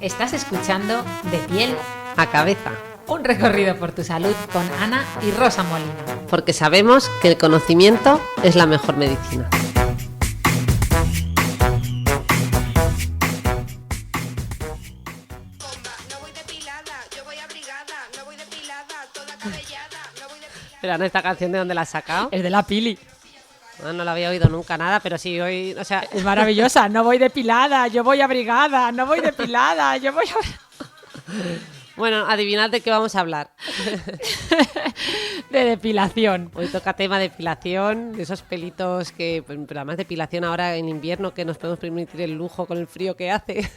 Estás escuchando De Piel a Cabeza. Un recorrido por tu salud con Ana y Rosa Molina. Porque sabemos que el conocimiento es la mejor medicina. Pero Ana, ¿esta canción de dónde la has sacado? Es de la Pili. No la había oído nunca nada, pero sí hoy, o sea... Es maravillosa. No voy depilada, yo voy abrigada. No voy depilada, yo voy Bueno, adivinad de qué vamos a hablar. De depilación. Hoy toca tema depilación, de esos pelitos que... Pero además depilación ahora en invierno, que nos podemos permitir el lujo con el frío que hace.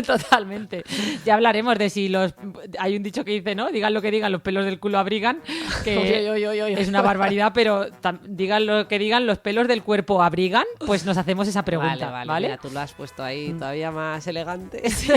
Totalmente. Ya hablaremos de si los... Hay un dicho que dice, ¿no? Digan lo que digan, los pelos del culo abrigan. Que es una barbaridad, pero digan lo que digan, los pelos del cuerpo abrigan. Pues nos hacemos esa pregunta, ¿vale? Mira, tú lo has puesto ahí todavía más elegante. Sí.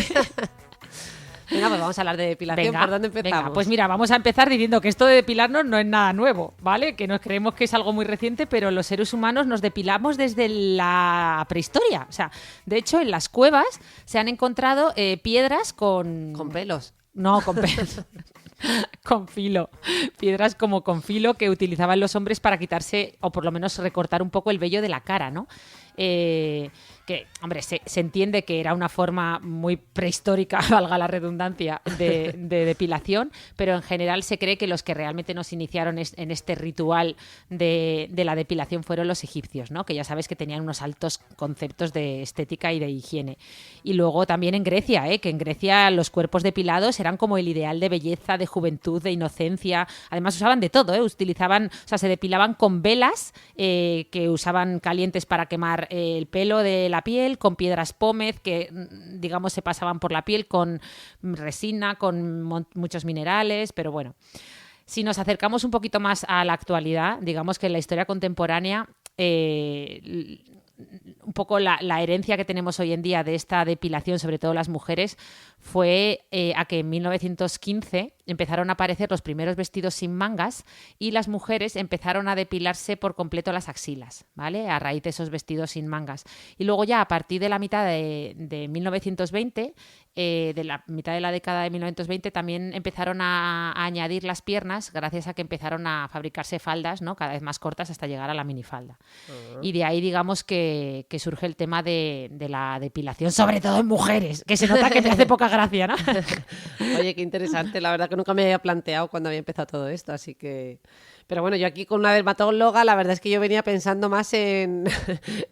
Venga, pues vamos a hablar de depilación. Venga, ¿por dónde empezamos? Venga, pues mira, vamos a empezar diciendo que esto de depilarnos no es nada nuevo, ¿vale? Que nos creemos que es algo muy reciente, pero los seres humanos nos depilamos desde la prehistoria. O sea, de hecho, en las cuevas se han encontrado piedras con... ¿Con pelos? No, con pelos. Con filo. Piedras como con filo que utilizaban los hombres para quitarse, o por lo menos recortar un poco el vello de la cara, ¿no? Que, hombre, se entiende que era una forma muy prehistórica, valga la redundancia, de depilación, pero en general se cree que los que realmente nos iniciaron en este ritual de la depilación fueron los egipcios, ¿no? Que ya sabes que tenían unos altos conceptos de estética y de higiene. Y luego también en Grecia, que en Grecia los cuerpos depilados eran como el ideal de belleza, de juventud, de inocencia. Además usaban de todo, utilizaban, o sea, se depilaban con velas que usaban calientes para quemar el pelo de la piel, con piedras pómez que, digamos, se pasaban por la piel, con resina, con muchos minerales, pero bueno. Si nos acercamos un poquito más a la actualidad, digamos que en la historia contemporánea, un poco la herencia que tenemos hoy en día de esta depilación, sobre todo las mujeres, fue a que en 1915 empezaron a aparecer los primeros vestidos sin mangas y las mujeres empezaron a depilarse por completo las axilas, ¿vale? A raíz de esos vestidos sin mangas. Y luego ya a partir de la mitad de 1920, de la mitad de la década de 1920, también empezaron a añadir las piernas gracias a que empezaron a fabricarse faldas, ¿no? Cada vez más cortas hasta llegar a la minifalda. Y de ahí, digamos, que surge el tema de la depilación, sobre todo en mujeres, que se nota que me hace poca gracia, ¿no? Oye, qué interesante. La verdad que nunca me había planteado cuando había empezado todo esto, así que... Pero bueno, yo aquí con una dermatóloga, la verdad es que yo venía pensando más en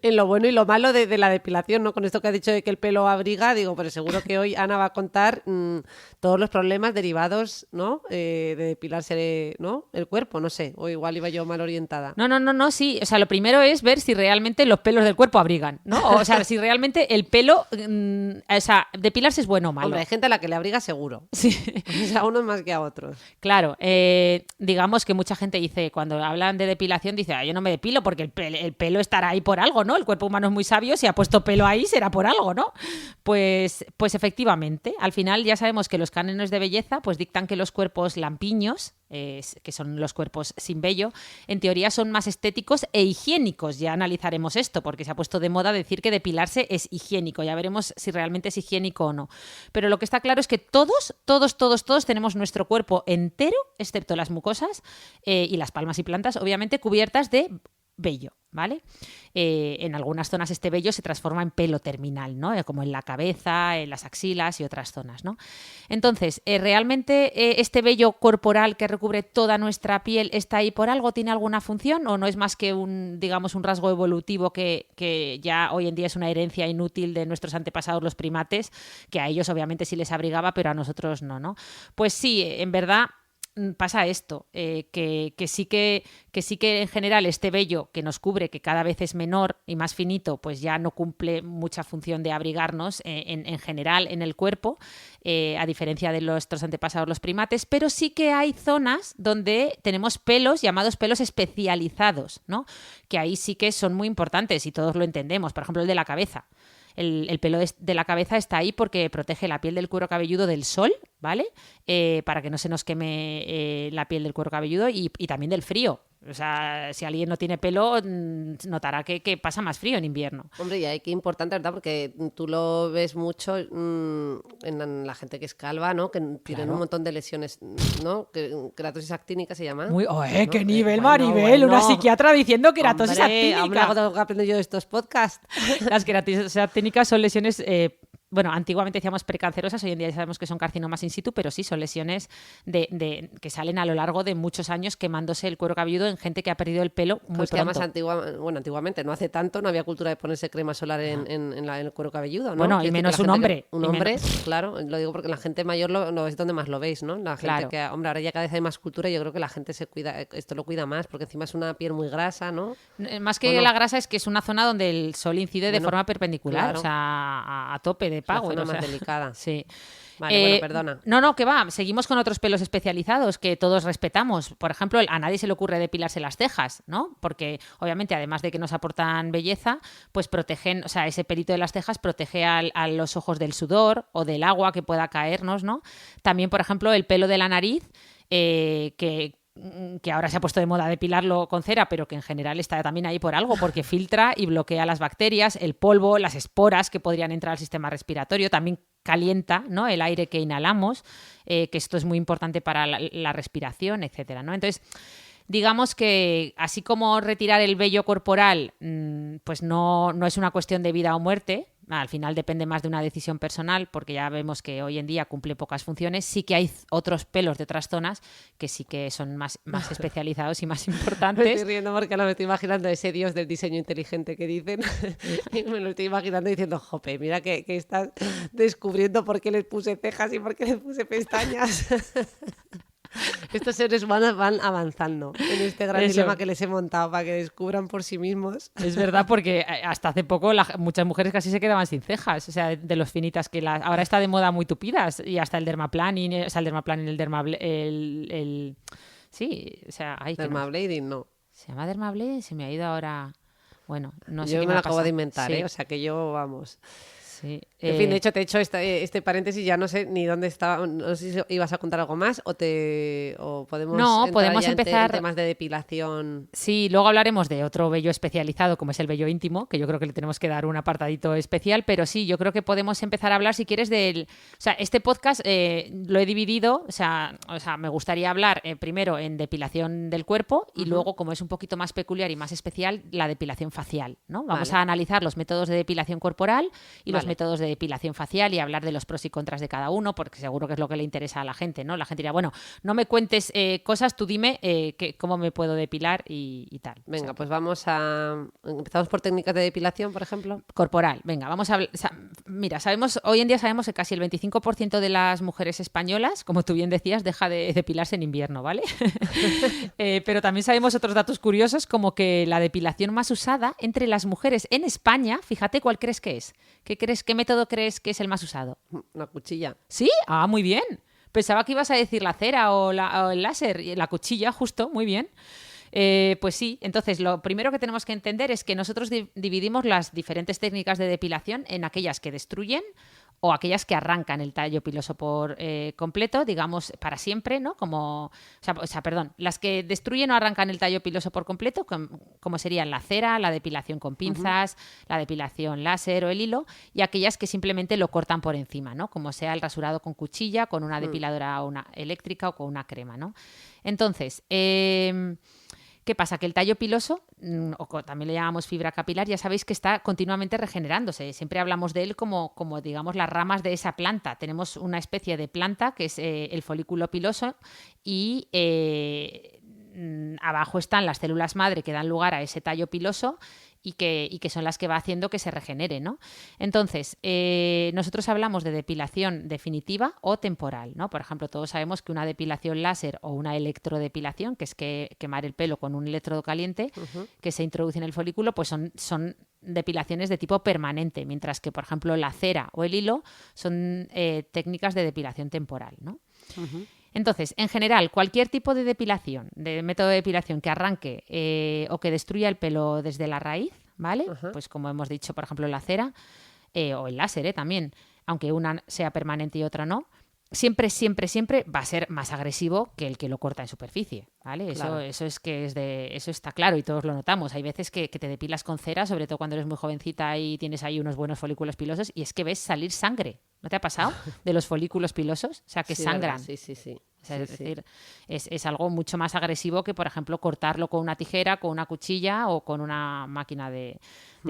lo bueno y lo malo de la depilación, ¿no? Con esto que ha dicho de que el pelo abriga, digo, pero seguro que hoy Ana va a contar todos los problemas derivados, ¿no? De depilarse, ¿no? El cuerpo, no sé, o igual iba yo mal orientada. No, sí. O sea, lo primero es ver si realmente los pelos del cuerpo abrigan, ¿no? O sea, si realmente el pelo, o sea, depilarse es bueno o malo. Hombre, hay gente a la que le abriga seguro. Sí. O sea, a unos más que a otros. Claro, digamos que mucha gente dice, cuando hablan de depilación, dice, yo no me depilo porque el pelo estará ahí por algo, ¿no? El cuerpo humano es muy sabio, si ha puesto pelo ahí será por algo, ¿no? Pues efectivamente, al final ya sabemos que los cánones de belleza pues dictan que los cuerpos lampiños, que son los cuerpos sin vello, en teoría son más estéticos e higiénicos. Ya analizaremos esto porque se ha puesto de moda decir que depilarse es higiénico. Ya veremos si realmente es higiénico o no. Pero lo que está claro es que todos tenemos nuestro cuerpo entero, excepto las mucosas y las palmas y plantas, obviamente cubiertas de vello, ¿vale? En algunas zonas este vello se transforma en pelo terminal, ¿no? Como en la cabeza, en las axilas y otras zonas, ¿no? Entonces, ¿realmente este vello corporal que recubre toda nuestra piel está ahí por algo? ¿Tiene alguna función? ¿O no es más que un rasgo evolutivo que ya hoy en día es una herencia inútil de nuestros antepasados los primates, que a ellos obviamente sí les abrigaba, pero a nosotros no, ¿no? Pues sí, en verdad pasa esto, que sí que en general este vello que nos cubre, que cada vez es menor y más finito, pues ya no cumple mucha función de abrigarnos en general en el cuerpo, a diferencia de nuestros antepasados los primates, pero sí que hay zonas donde tenemos pelos llamados pelos especializados, ¿no? Que ahí sí que son muy importantes y todos lo entendemos, por ejemplo el de la cabeza. El pelo de la cabeza está ahí porque protege la piel del cuero cabelludo del sol, ¿vale? Para que no se nos queme la piel del cuero cabelludo y también del frío. O sea, si alguien no tiene pelo, notará que pasa más frío en invierno. Hombre, y hay que importante, ¿verdad? Porque tú lo ves mucho en la gente que es calva, ¿no? Que tienen Claro. un montón de lesiones, ¿no? Queratosis actínica se llama. Muy, ¿no? ¡Qué nivel, Bueno, Maribel! Una bueno. psiquiatra diciendo queratosis Hombre, actínica. algo tengo que aprender yo de estos podcasts. Las queratosis actínicas son lesiones, bueno, antiguamente decíamos precancerosas, hoy en día ya sabemos que son carcinomas in situ, pero sí son lesiones que salen a lo largo de muchos años quemándose el cuero cabelludo en gente que ha perdido el pelo muy Pues que además pronto. antiguamente, no hace tanto, no había cultura de ponerse crema solar en el cuero cabelludo, ¿no? Bueno, y Quiero decir menos que un la hombre. gente un Y hombre, menos- claro, lo digo porque la gente mayor lo es donde más lo veis, ¿no? La gente Claro. que, hombre, ahora ya cada vez hay más cultura y yo creo que la gente se cuida, esto lo cuida más, porque encima es una piel muy grasa, ¿no? Más que Bueno. la grasa es que es una zona donde el sol incide de Bueno, forma perpendicular, claro. o sea, a tope de Es la power. zona o más sea, delicada. Sí. Vale, bueno, perdona. No, que va. Seguimos con otros pelos especializados que todos respetamos. Por ejemplo, a nadie se le ocurre depilarse las cejas, ¿no? Porque, obviamente, además de que nos aportan belleza, pues protegen, o sea, ese pelito de las cejas protege a los ojos del sudor o del agua que pueda caernos, ¿no? También, por ejemplo, el pelo de la nariz, que ahora se ha puesto de moda depilarlo con cera, pero que en general está también ahí por algo, porque filtra y bloquea las bacterias, el polvo, las esporas que podrían entrar al sistema respiratorio, también calienta, ¿no?, el aire que inhalamos, que esto es muy importante para la respiración, etcétera, ¿no? Entonces, digamos que así como retirar el vello corporal, pues no es una cuestión de vida o muerte. Al final depende más de una decisión personal, porque ya vemos que hoy en día cumple pocas funciones. Sí que hay otros pelos de otras zonas que sí que son más especializados y más Me importantes. estoy riendo porque ahora me estoy imaginando ese dios del diseño inteligente que dicen. Y me lo estoy imaginando diciendo, jope, mira que estás descubriendo por qué les puse cejas y por qué les puse pestañas. Estos seres humanos van avanzando en este gran Eso. dilema que les he montado para que descubran por sí mismos. Es verdad, porque hasta hace poco muchas mujeres casi se quedaban sin cejas, o sea, de los finitas que ahora está de moda muy tupidas, y hasta el dermaplaning, o sea, el dermaplaning, sí, o sea, hay que Dermablading, no. se llama dermablade, se me ha ido ahora, bueno, no sé Yo qué me me lo ha acabo pasado. de inventar, Sí, ¿eh? O sea que yo, vamos. sí. En fin, de hecho, te he hecho este paréntesis, ya no sé ni dónde estaba, no sé si ibas a contar algo más o podemos No, entrar podemos ya empezar- en temas de depilación. Sí, luego hablaremos de otro vello especializado, como es el vello íntimo, que yo creo que le tenemos que dar un apartadito especial, pero sí, yo creo que podemos empezar a hablar, si quieres, O sea, este podcast lo he dividido, o sea, me gustaría hablar primero en depilación del cuerpo y luego, como es un poquito más peculiar y más especial, la depilación facial, ¿no? Vamos Vale. a analizar los métodos de depilación corporal y los Vale. métodos de depilación facial y hablar de los pros y contras de cada uno, porque seguro que es lo que le interesa a la gente, ¿no? La gente dirá, bueno, no me cuentes cosas, tú dime cómo me puedo depilar y tal. O Venga, sea, pues empezamos por técnicas de depilación, por ejemplo. corporal. Venga, vamos a hablar. Mira, hoy en día sabemos que casi el 25% de las mujeres españolas, como tú bien decías, deja de depilarse en invierno, ¿vale? Pero también sabemos otros datos curiosos, como que la depilación más usada entre las mujeres en España, fíjate cuál crees que es. ¿Qué método crees que es el más usado? Una cuchilla. ¿Sí? Ah, muy bien. Pensaba que ibas a decir la cera o el láser, y la cuchilla, justo, muy bien. Pues sí, entonces lo primero que tenemos que entender es que nosotros dividimos las diferentes técnicas de depilación en aquellas que destruyen o aquellas que arrancan el tallo piloso por completo, digamos, para siempre, ¿no? Perdón, las que destruyen o arrancan el tallo piloso por completo, como serían la cera, la depilación con pinzas, la depilación láser o el hilo, y aquellas que simplemente lo cortan por encima, ¿no? Como sea el rasurado con cuchilla, con una depiladora o una eléctrica o con una crema, ¿no? Entonces, ¿qué pasa? Que el tallo piloso, también le llamamos fibra capilar, ya sabéis que está continuamente regenerándose. Siempre hablamos de él como digamos, las ramas de esa planta. Tenemos una especie de planta que es el folículo piloso y abajo están las células madre que dan lugar a ese tallo piloso y que son las que va haciendo que se regenere, ¿no? Entonces, nosotros hablamos de depilación definitiva o temporal, ¿no? Por ejemplo, todos sabemos que una depilación láser o una electrodepilación, que es quemar el pelo con un electrodo caliente que se introduce en el folículo, pues son depilaciones de tipo permanente, mientras que, por ejemplo, la cera o el hilo son técnicas de depilación temporal, ¿no? Entonces, en general, cualquier tipo de depilación, de método de depilación que arranque o que destruya el pelo desde la raíz, ¿vale? Pues como hemos dicho, por ejemplo, la cera o el láser también, aunque una sea permanente y otra no, siempre, siempre, siempre va a ser más agresivo que el que lo corta en superficie, ¿vale? Claro. Eso eso está claro y todos lo notamos. Hay veces que te depilas con cera, sobre todo cuando eres muy jovencita y tienes ahí unos buenos folículos pilosos, y es que ves salir sangre. ¿No te ha pasado? De los folículos pilosos, o sea, que Sí, sangran. verdad. Sí. O sea, Sí, es sí. decir, es algo mucho más agresivo que, por ejemplo, cortarlo con una tijera, con una cuchilla o con una máquina de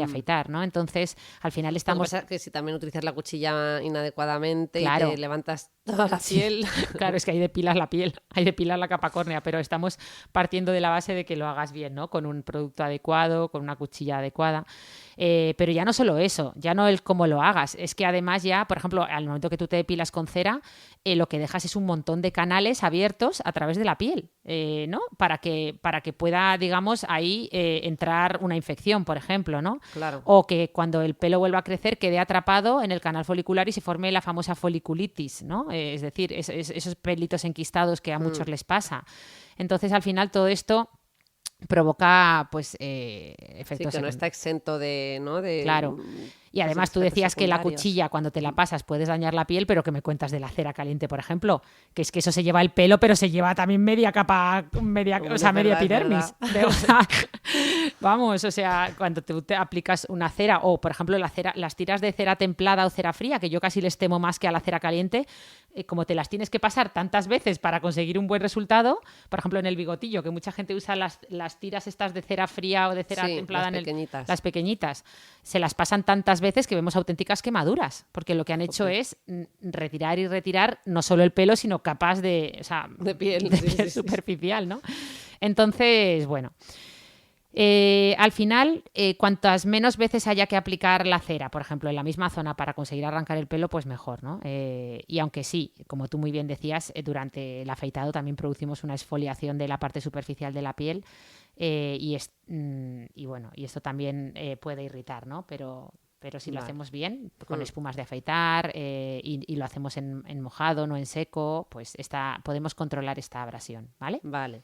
afeitar, ¿no? Entonces, al final Lo que estamos... pasa es que si también utilizas la cuchilla inadecuadamente y Claro. te levantas toda la piel. Claro, es que ahí depilas la piel, ahí depilas la capa córnea, pero estamos partiendo de la base de que lo hagas bien, ¿no? Con un producto adecuado, con una cuchilla adecuada. Pero ya no solo eso, ya no el cómo lo hagas, es que además ya, por ejemplo, al momento que tú te depilas con cera, lo que dejas es un montón de canales abiertos a través de la piel, ¿no? Para que pueda, digamos, ahí entrar una infección, por ejemplo, ¿no? Claro. O que cuando el pelo vuelva a crecer quede atrapado en el canal folicular y se forme la famosa foliculitis, ¿no? Es decir, esos pelitos enquistados que a muchos les pasa. Entonces, al final, todo esto provoca, pues, Sí, efectos que no está exento de, ¿no? De, Claro. Y además tú efectos decías que la secundarios. cuchilla cuando te la pasas puedes dañar la piel, pero que me cuentas de la cera caliente, por ejemplo, que es que eso se lleva el pelo, pero se lleva también media capa, media, Hombre, o sea, es media verdad, es epidermis. O sea, vamos, o sea, cuando tú te aplicas una cera o, por ejemplo, las tiras de cera templada o cera fría, que yo casi les temo más que a la cera caliente, como te las tienes que pasar tantas veces para conseguir un buen resultado, por ejemplo, en el bigotillo, que mucha gente usa las tiras estas de cera fría o de cera Sí, templada las pequeñitas. las pequeñitas, se las pasan tantas veces que vemos auténticas quemaduras, porque lo que han hecho es retirar y retirar no solo el pelo, sino capas de, o sea, De piel, de sí, piel sí, sí. superficial, ¿no? Entonces, bueno. Al final, cuantas menos veces haya que aplicar la cera, por ejemplo, en la misma zona para conseguir arrancar el pelo, pues mejor, ¿no? Y aunque sí, como tú muy bien decías, durante el afeitado también producimos una exfoliación de la parte superficial de la piel y bueno, y esto también puede irritar, ¿no? Pero si lo Vale. hacemos bien, con espumas de afeitar y lo hacemos en mojado, no en seco, pues podemos controlar esta abrasión, ¿vale? Vale.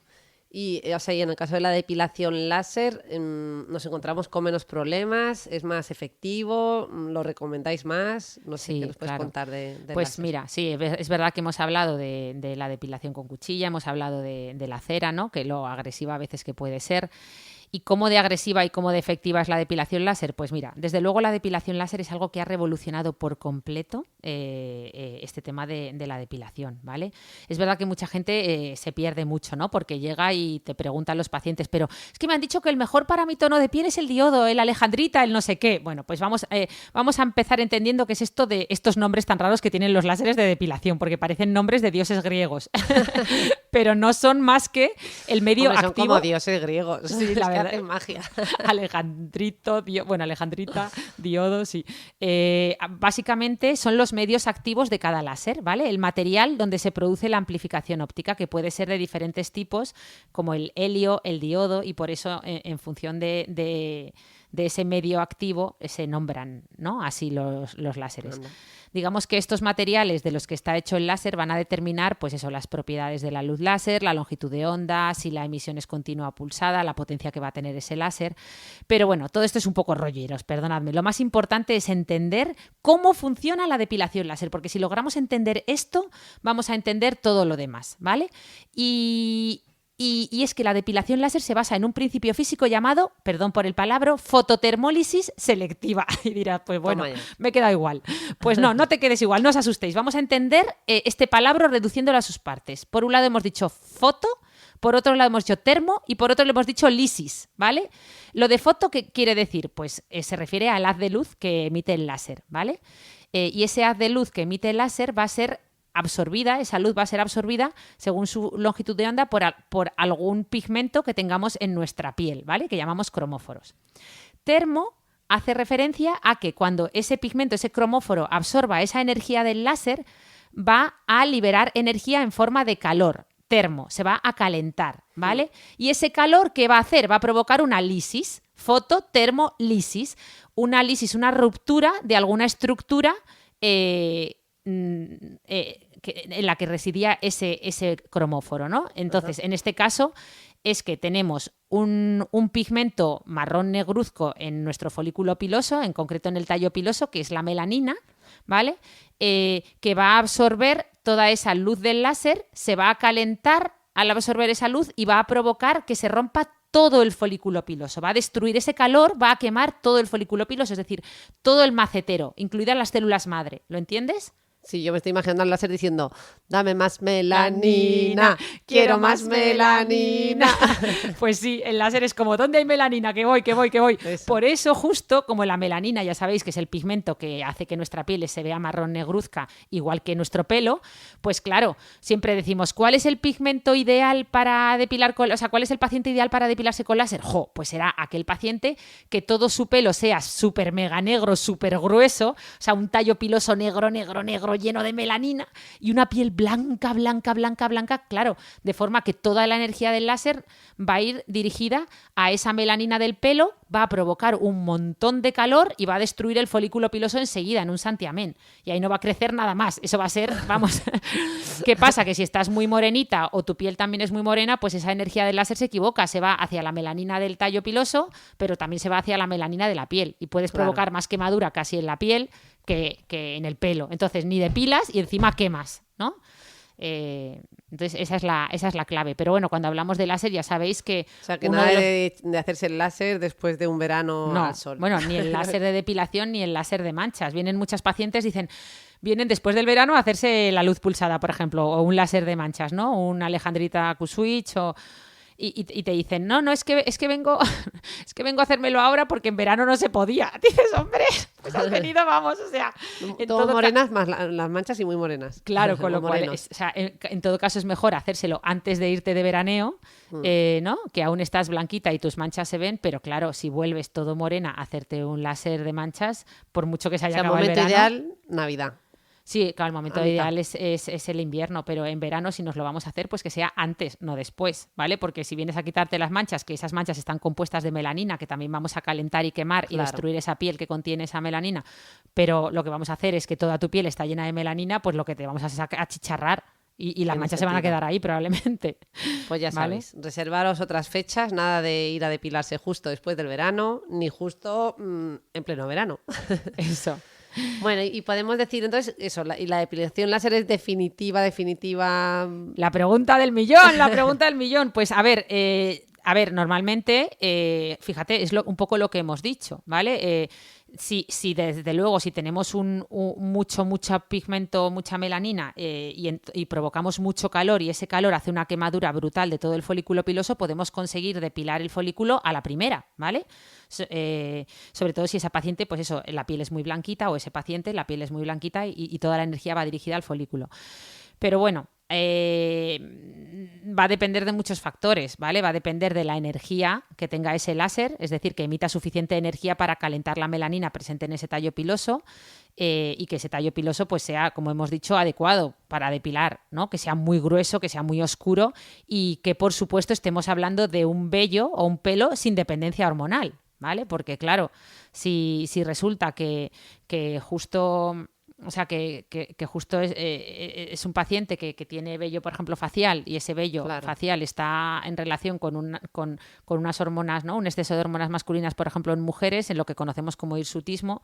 Y, o sea, y en el caso de la depilación láser, nos encontramos con menos problemas, es más efectivo, ¿lo recomendáis más? No sé, Sí, ¿qué nos puedes claro. contar del Pues láser? mira, sí, es verdad que hemos hablado de la depilación con cuchilla, hemos hablado de la cera, ¿no? Que lo agresiva a veces que puede ser. ¿Y cómo de agresiva y cómo de efectiva es la depilación láser? Pues mira, desde luego la depilación láser es algo que ha revolucionado por completo este tema de la depilación, ¿vale? Es verdad que mucha gente se pierde mucho, ¿no? Porque llega y te preguntan los pacientes, pero es que me han dicho que el mejor para mi tono de piel es el diodo, el alejandrita, el no sé qué. Bueno, pues vamos a empezar entendiendo qué es esto de estos nombres tan raros que tienen los láseres de depilación, porque parecen nombres de dioses griegos, pero no son más que el medio Hombre, son activo. como dioses griegos. Sí, la Es que verdad. hacen magia. Alejandrita, diodo, sí. Básicamente son los medios activos de cada láser, ¿vale? El material donde se produce la amplificación óptica, que puede ser de diferentes tipos, como el helio, el diodo, y por eso, en función de ese medio activo, se nombran, ¿no? Así los láseres. Anda. Digamos que estos materiales de los que está hecho el láser van a determinar, pues eso, las propiedades de la luz láser, la longitud de onda, si la emisión es continua o pulsada, la potencia que va a tener ese láser. Pero bueno, todo esto es un poco rolleros, perdonadme. Lo más importante es entender cómo funciona la depilación láser, porque si logramos entender esto, vamos a entender todo lo demás, ¿vale? Y es que la depilación láser se basa en un principio físico llamado, perdón por el palabra, fototermólisis selectiva. Y dirás, pues bueno, me queda igual. Pues no te quedes igual, no os asustéis. Vamos a entender este palabra reduciéndolo a sus partes. Por un lado hemos dicho foto, por otro lado hemos dicho termo y por otro le hemos dicho lisis, ¿vale? Lo de foto, ¿qué quiere decir? Pues se refiere al haz de luz que emite el láser, ¿vale? Y ese haz de luz que emite el láser va a ser absorbida, esa luz va a ser absorbida según su longitud de onda por algún pigmento que tengamos en nuestra piel, ¿vale? Que llamamos cromóforos. Termo hace referencia a que cuando ese pigmento, ese cromóforo, absorba esa energía del láser, va a liberar energía en forma de calor. Termo, se va a calentar, ¿vale? Y ese calor, ¿qué va a hacer? Va a provocar una lisis, fototermolisis, una lisis, una ruptura de alguna estructura en la que residía ese cromóforo, ¿no? Entonces, en este caso, es que tenemos un pigmento marrón negruzco en nuestro folículo piloso, en concreto en el tallo piloso, que es la melanina, ¿vale? Que va a absorber toda esa luz del láser, se va a calentar al absorber esa luz y va a provocar que se rompa todo el folículo piloso. Va a destruir ese calor, va a quemar todo el folículo piloso, es decir, todo el macetero, incluidas las células madre. ¿Lo entiendes? Sí, yo me estoy imaginando al láser diciendo, dame más melanina, quiero más melanina. Pues sí, el láser es como, ¿dónde hay melanina? Que voy. Eso. Por eso, justo como la melanina, ya sabéis que es el pigmento que hace que nuestra piel se vea marrón negruzca, igual que nuestro pelo, pues claro, siempre decimos, ¿cuál es el pigmento ideal para depilar cuál es el paciente ideal para depilarse con láser? Pues será aquel paciente que todo su pelo sea súper mega negro, súper grueso, o sea, un tallo piloso negro, lleno de melanina y una piel blanca, claro, de forma que toda la energía del láser va a ir dirigida a esa melanina del pelo, va a provocar un montón de calor y va a destruir el folículo piloso enseguida, en un santiamén. Y ahí no va a crecer nada más. Eso va a ser, vamos, ¿qué pasa? Que si estás muy morenita o tu piel también es muy morena, pues esa energía del láser se equivoca, se va hacia la melanina del tallo piloso, pero también se va hacia la melanina de la piel y puedes provocar más quemadura casi en la piel que en el pelo. Entonces, ni depilas y encima quemas, ¿no? Entonces, esa es la clave. Pero bueno, cuando hablamos de láser ya sabéis que... O sea, que nada de hacerse el láser después de un verano al sol. Bueno, ni el láser de depilación ni el láser de manchas. Vienen muchas pacientes, vienen después del verano a hacerse la luz pulsada, por ejemplo, o un láser de manchas, ¿no? Un Alejandrita Q-Switch y te dicen, no, es que vengo a hacérmelo ahora porque en verano no se podía. Dices, hombre, pues has venido, vamos, o sea... Todo morenas más las manchas y muy morenas. Claro, con lo cual, en todo caso es mejor hacérselo antes de irte de veraneo, ¿no? Que aún estás blanquita y tus manchas se ven, pero claro, si vuelves todo morena a hacerte un láser de manchas, por mucho que se haya acabado el verano... momento ideal, Navidad. Sí, claro, el momento ideal es el invierno, pero en verano si nos lo vamos a hacer, pues que sea antes, no después, ¿vale? Porque si vienes a quitarte las manchas, que esas manchas están compuestas de melanina, que también vamos a calentar y quemar y destruir esa piel que contiene esa melanina, pero lo que vamos a hacer es que toda tu piel está llena de melanina, pues lo que te vamos a hacer es achicharrar y las manchas se van a quedar ahí probablemente. Pues ya sabéis, reservaros otras fechas, nada de ir a depilarse justo después del verano, ni justo en pleno verano. Eso. Bueno, y podemos decir entonces eso, y la depilación láser es definitiva. La pregunta del millón. Pues a ver, normalmente, fíjate, es un poco lo que hemos dicho, ¿vale? Si desde luego, si tenemos mucho pigmento, mucha melanina y provocamos mucho calor y ese calor hace una quemadura brutal de todo el folículo piloso, podemos conseguir depilar el folículo a la primera, ¿vale? Sobre todo si esa paciente, pues eso, la piel es muy blanquita o ese paciente, la piel es muy blanquita y toda la energía va dirigida al folículo. Pero bueno, va a depender de muchos factores, ¿vale? Va a depender de la energía que tenga ese láser, es decir, que emita suficiente energía para calentar la melanina presente en ese tallo piloso y que ese tallo piloso pues sea, como hemos dicho, adecuado para depilar, ¿no? Que sea muy grueso, que sea muy oscuro y que, por supuesto, estemos hablando de un vello o un pelo sin dependencia hormonal, ¿vale? Porque, claro, si resulta que justo... O sea, que justo es un paciente que tiene vello, por ejemplo, facial, y ese vello facial está en relación con unas hormonas, ¿no? Un exceso de hormonas masculinas, por ejemplo, en mujeres, en lo que conocemos como hirsutismo,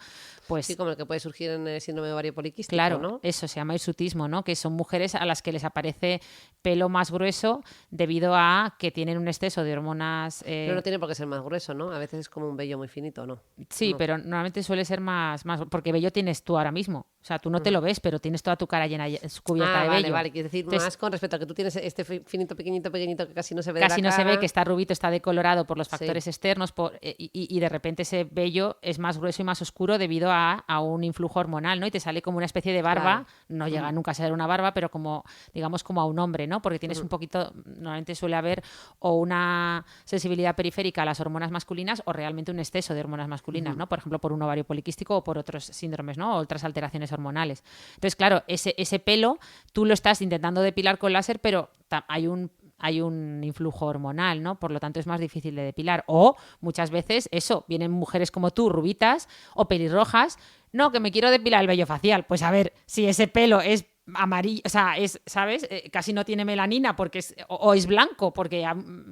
pues... Sí, como el que puede surgir en el síndrome de ovario poliquístico, claro, ¿no? Eso se llama hirsutismo, ¿no? Que son mujeres a las que les aparece pelo más grueso debido a que tienen un exceso de hormonas... Pero no tiene por qué ser más grueso, ¿no? A veces es como un vello muy finito, ¿no? Sí, no. Pero normalmente suele ser más... Porque vello tienes tú ahora mismo. O sea, tú no te lo ves, pero tienes toda tu cara llena, cubierta de vello. Vale. Quiero decir, entonces, más con respecto a que tú tienes este finito, pequeñito, que casi no se ve casi de la no cara. Se ve, que está rubito, está decolorado por los factores externos y de repente ese vello es más grueso y más oscuro debido a un influjo hormonal, ¿no? Y te sale como una especie de barba, no llega nunca a ser una barba, pero como, digamos, como a un hombre, ¿no? Porque tienes un poquito, normalmente suele haber o una sensibilidad periférica a las hormonas masculinas o realmente un exceso de hormonas masculinas, ¿no? Por ejemplo, por un ovario poliquístico o por otros síndromes, ¿no? O otras alteraciones hormonales. Entonces, claro, ese pelo tú lo estás intentando depilar con láser, pero hay un influjo hormonal, ¿no? Por lo tanto, es más difícil de depilar. O muchas veces, vienen mujeres como tú, rubitas o pelirrojas, no, que me quiero depilar el vello facial. Pues a ver, si ese pelo es amarillo, o sea, ¿sabes? Casi no tiene melanina porque o es blanco porque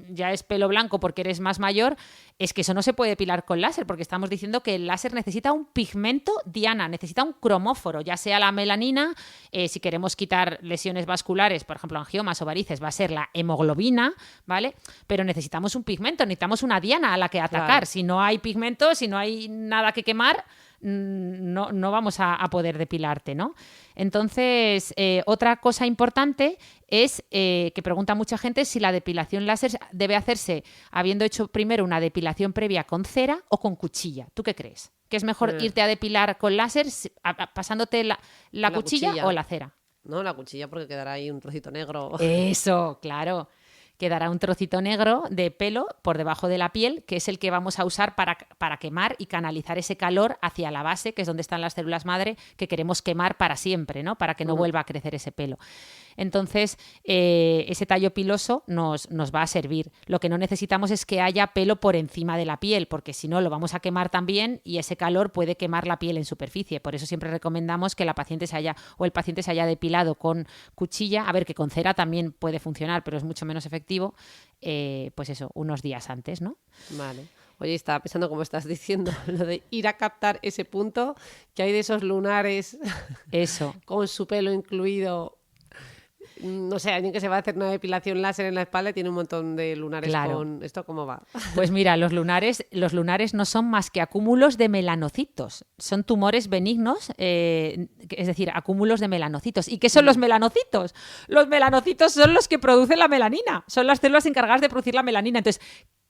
ya es pelo blanco porque eres más mayor, es que eso no se puede depilar con láser porque estamos diciendo que el láser necesita un pigmento diana, necesita un cromóforo, ya sea la melanina, si queremos quitar lesiones vasculares, por ejemplo, angiomas o varices, va a ser la hemoglobina, ¿vale? Pero necesitamos un pigmento, necesitamos una diana a la que atacar. Claro. Si no hay pigmento, si no hay nada que quemar, no vamos a poder depilarte, ¿no? Entonces, otra cosa importante es que pregunta mucha gente si la depilación láser debe hacerse habiendo hecho primero una depilación previa con cera o con cuchilla. ¿Tú qué crees? ¿Que es mejor irte a depilar con láser pasándote la cuchilla o la cera? No, la cuchilla porque quedará ahí un trocito negro. Eso, claro. Quedará un trocito negro de pelo por debajo de la piel, que es el que vamos a usar para quemar y canalizar ese calor hacia la base, que es donde están las células madre, que queremos quemar para siempre, ¿no? Para que no vuelva a crecer ese pelo. Entonces, ese tallo piloso nos va a servir. Lo que no necesitamos es que haya pelo por encima de la piel, porque si no lo vamos a quemar también y ese calor puede quemar la piel en superficie. Por eso siempre recomendamos que el paciente se haya depilado con cuchilla. A ver, que con cera también puede funcionar, pero es mucho menos efectivo. Pues eso, unos días antes, ¿no? Vale. Oye, estaba pensando, como estás diciendo, lo de ir a captar ese punto que hay de esos lunares eso. con su pelo incluido. No sé, alguien que se va a hacer una depilación láser en la espalda y tiene un montón de lunares. Claro. Con ¿esto cómo va? Pues mira, los lunares no son más que acúmulos de melanocitos. Son tumores benignos, es decir, acúmulos de melanocitos. ¿Y qué son los melanocitos? Los melanocitos son los que producen la melanina. Son las células encargadas de producir la melanina. Entonces,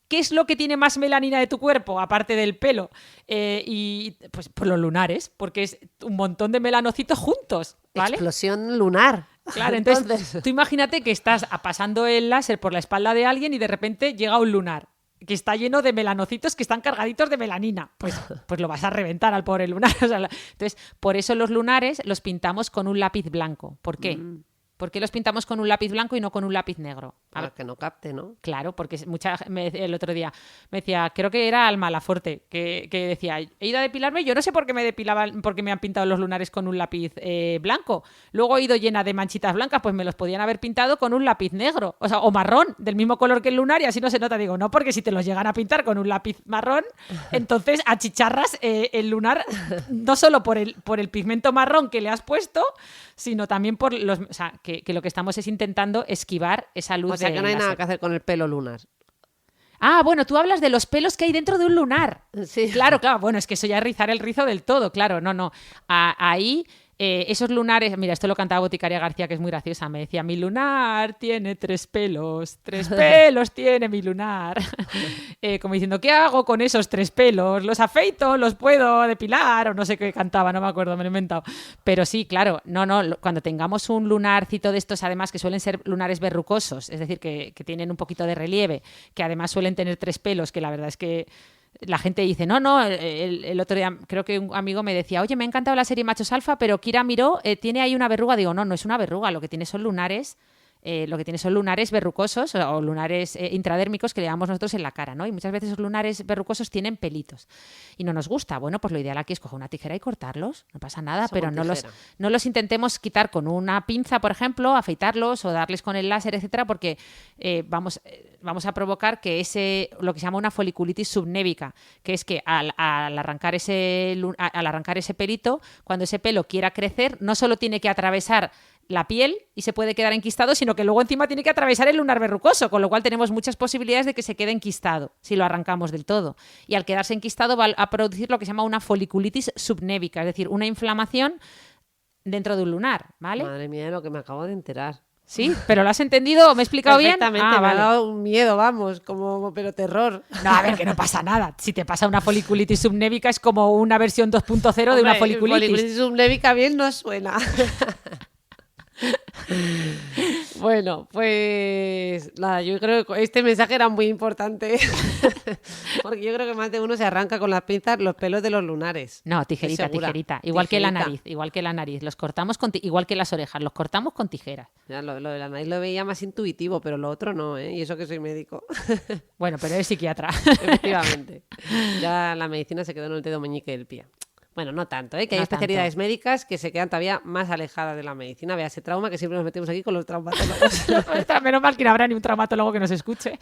¿qué es lo que tiene más melanina de tu cuerpo, aparte del pelo? Y pues los lunares, porque es un montón de melanocitos juntos, ¿vale? Explosión lunar. Claro, entonces tú imagínate que estás pasando el láser por la espalda de alguien y de repente llega un lunar que está lleno de melanocitos que están cargaditos de melanina. Pues lo vas a reventar al pobre lunar. O sea, entonces, por eso los lunares los pintamos con un lápiz blanco. ¿Por qué? ¿Por qué los pintamos con un lápiz blanco y no con un lápiz negro? Para que no capte, ¿no? Claro, porque el otro día me decía, creo que era Alma Laforte, que decía, he ido a depilarme, yo no sé por qué me han pintado los lunares con un lápiz blanco. Luego he ido llena de manchitas blancas, pues me los podían haber pintado con un lápiz negro, o marrón, del mismo color que el lunar, y así no se nota. Digo, no, porque si te los llegan a pintar con un lápiz marrón, entonces achicharras el lunar no solo por el pigmento marrón que le has puesto, sino también por los... O sea, que lo que estamos es intentando esquivar esa luz. O sea, que no hay nada que hacer con el pelo lunar. Ah, bueno, tú hablas de los pelos que hay dentro de un lunar. Sí. Claro, bueno, es que eso ya es rizar el rizo del todo, claro, no. Ahí... esos lunares, mira, esto lo cantaba Boticaria García, que es muy graciosa, me decía, mi lunar tiene 3 pelos tiene mi lunar. Como diciendo, ¿qué hago con esos 3 pelos? ¿Los afeito? ¿Los puedo depilar? O no sé qué cantaba, no me acuerdo, me lo he inventado. Pero sí, claro, cuando tengamos un lunarcito de estos, además, que suelen ser lunares verrucosos, es decir, que tienen un poquito de relieve, que además suelen tener 3 pelos, que la verdad es que la gente dice, no, el otro día creo que un amigo me decía, oye, me ha encantado la serie Machos Alfa, pero Kira Miró tiene ahí una verruga. Digo, no es una verruga, lo que tiene son lunares verrucosos o lunares intradérmicos que le llamamos nosotros en la cara, ¿no? Y muchas veces esos lunares verrucosos tienen pelitos y no nos gusta. Bueno, pues lo ideal aquí es coger una tijera y cortarlos, no pasa nada, eso, pero no los intentemos quitar con una pinza, por ejemplo, afeitarlos o darles con el láser, etcétera, porque vamos a provocar que lo que se llama una foliculitis subnébica, que es que al arrancar ese pelito, cuando ese pelo quiera crecer, no solo tiene que atravesar la piel y se puede quedar enquistado, sino que luego encima tiene que atravesar el lunar verrucoso, con lo cual tenemos muchas posibilidades de que se quede enquistado si lo arrancamos del todo. Y al quedarse enquistado va a producir lo que se llama una foliculitis subnébica, es decir, una inflamación dentro de un lunar, ¿vale? Madre mía, de lo que me acabo de enterar. ¿Sí? ¿Pero lo has entendido? ¿Me he explicado bien? Perfectamente, me ha dado un miedo, vamos, pero terror. No, a ver, que no pasa nada. Si te pasa una foliculitis subnébica es como una versión 2.0 de una foliculitis. Foliculitis subnébica bien no suena. Bueno, pues nada, yo creo que este mensaje era muy importante porque yo creo que más de uno se arranca con las pinzas los pelos de los lunares. No, tijerita. Igual que la nariz. Los cortamos igual que las orejas, los cortamos con tijeras. Ya, lo de la nariz lo veía más intuitivo, pero lo otro no, ¿eh? Y eso que soy médico. Bueno, pero eres psiquiatra. Efectivamente. Ya la medicina se quedó en el dedo meñique del pie. Bueno, no tanto, ¿eh? Que hay No especialidades tanto. médicas que se quedan todavía más alejadas de la medicina. Vea ese trauma que siempre nos metemos aquí con los traumatólogos. Ostras, menos mal que no habrá ni un traumatólogo que nos escuche.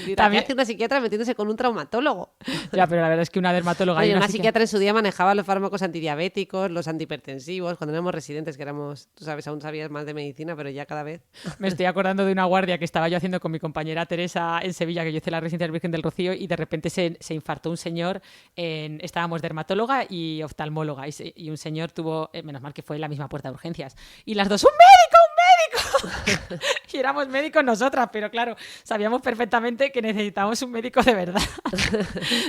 Dirá, ¿qué También, hace una psiquiatra metiéndose con un traumatólogo? ya, pero la verdad es que una dermatóloga y Oye, una una psiquiatra en su día manejaba los fármacos antidiabéticos, los antihipertensivos, cuando éramos residentes, que éramos, tú sabes, aún sabías más de medicina, pero ya cada vez... Me estoy acordando de una guardia que estaba yo haciendo con mi compañera Teresa en Sevilla, que yo hice la residencia del Virgen del Rocío, y de repente se infartó un señor. Estábamos dermatóloga y oftalmóloga, y un señor tuvo, menos mal que fue en la misma puerta de urgencias, y las dos, ¡un médico! Y éramos médicos nosotras, pero claro, sabíamos perfectamente que necesitábamos un médico de verdad,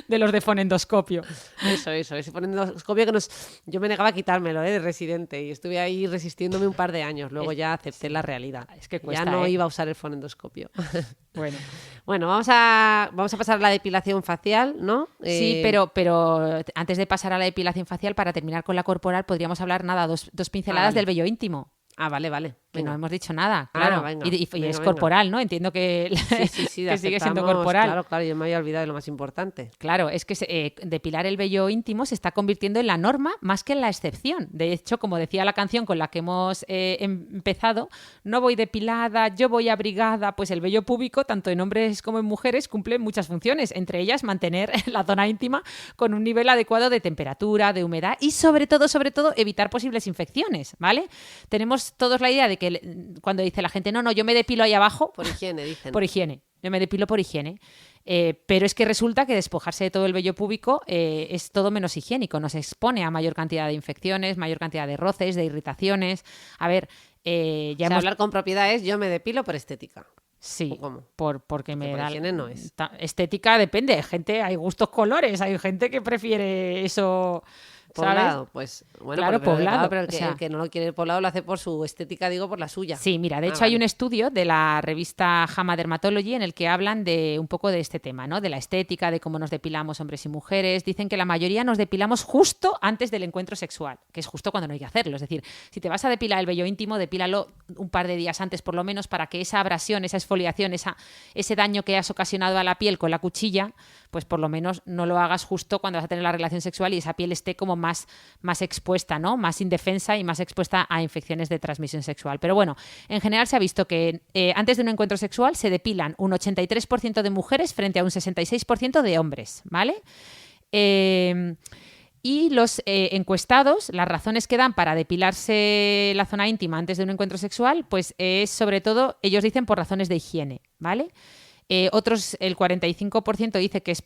de los de fonendoscopio. Eso. Ese fonendoscopio que yo me negaba a quitármelo, de residente, y estuve ahí resistiéndome un par de años. Luego ya acepté la realidad. Es que cuesta, ya no ¿eh? iba a usar el fonendoscopio. Bueno. Bueno, vamos a pasar a la depilación facial, ¿no? Sí, pero antes de pasar a la depilación facial, para terminar con la corporal, podríamos hablar, dos pinceladas vale. del vello íntimo. Vale. Que Venga. no hemos dicho nada, claro. venga, y venga, es venga. corporal, ¿no? Entiendo que, Sí, que sigue siendo aceptamos, corporal. Claro, yo me había olvidado de lo más importante. Claro, es que depilar el vello íntimo se está convirtiendo en la norma más que en la excepción. De hecho, como decía la canción con la que hemos empezado, no voy depilada, yo voy abrigada, pues el vello púbico, tanto en hombres como en mujeres, cumple muchas funciones, entre ellas mantener la zona íntima con un nivel adecuado de temperatura, de humedad y sobre todo, evitar posibles infecciones, ¿vale? Tenemos todos la idea de que cuando dice la gente, no, yo me depilo ahí abajo. Por higiene, dicen. Por higiene. Yo me depilo por higiene. Pero es que resulta que despojarse de todo el vello púbico es todo menos higiénico. Nos expone a mayor cantidad de infecciones, mayor cantidad de roces, de irritaciones. A ver, hablar con propiedades, yo me depilo por estética. Sí, ¿O cómo? porque me por da... higiene no es. Estética depende. Hay gustos colores. Hay gente que prefiere eso... Poblado, ¿sabes? pues bueno, Claro, poblado. Pero el O sea, que no lo quiere poblado lo hace por su estética, digo, por la suya. Sí, mira, de hecho hay un estudio de la revista JAMA Dermatology en el que hablan de un poco de este tema, ¿no? De la estética, de cómo nos depilamos hombres y mujeres. Dicen que la mayoría nos depilamos justo antes del encuentro sexual, que es justo cuando no hay que hacerlo. Es decir, si te vas a depilar el vello íntimo, depílalo un par de días antes por lo menos para que esa abrasión, esa exfoliación, ese daño que has ocasionado a la piel con la cuchilla, pues por lo menos no lo hagas justo cuando vas a tener la relación sexual y esa piel esté como más expuesta, ¿no? Más indefensa y más expuesta a infecciones de transmisión sexual. Pero bueno, en general se ha visto que antes de un encuentro sexual se depilan un 83% de mujeres frente a un 66% de hombres, ¿vale? Y los encuestados, las razones que dan para depilarse la zona íntima antes de un encuentro sexual, pues es sobre todo, ellos dicen por razones de higiene, ¿vale? Otros, el 45% dice que es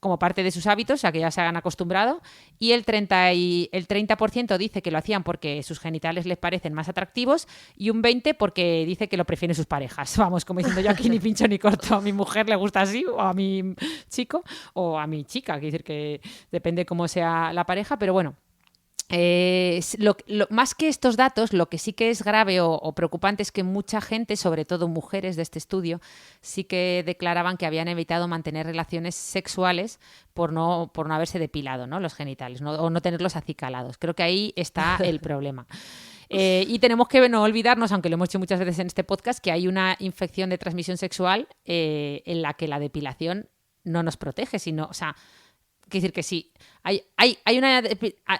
como parte de sus hábitos, o sea, que ya se han acostumbrado, y el 30% dice que lo hacían porque sus genitales les parecen más atractivos, y un 20% porque dice que lo prefieren sus parejas. Vamos, como diciendo, yo aquí ni pincho ni corto, a mi mujer le gusta así, o a mi chico, o a mi chica, quiere decir que depende cómo sea la pareja, pero bueno. Más que estos datos, lo que sí que es grave o preocupante es que mucha gente, sobre todo mujeres de este estudio, sí que declaraban que habían evitado mantener relaciones sexuales por no haberse depilado, ¿no? Los genitales, ¿no? O no tenerlos acicalados. Creo que ahí está el problema. Y tenemos que no olvidarnos, aunque lo hemos hecho muchas veces en este podcast, que hay una infección de transmisión sexual en la que la depilación no nos protege, sino, o sea, quiere decir que sí, hay una...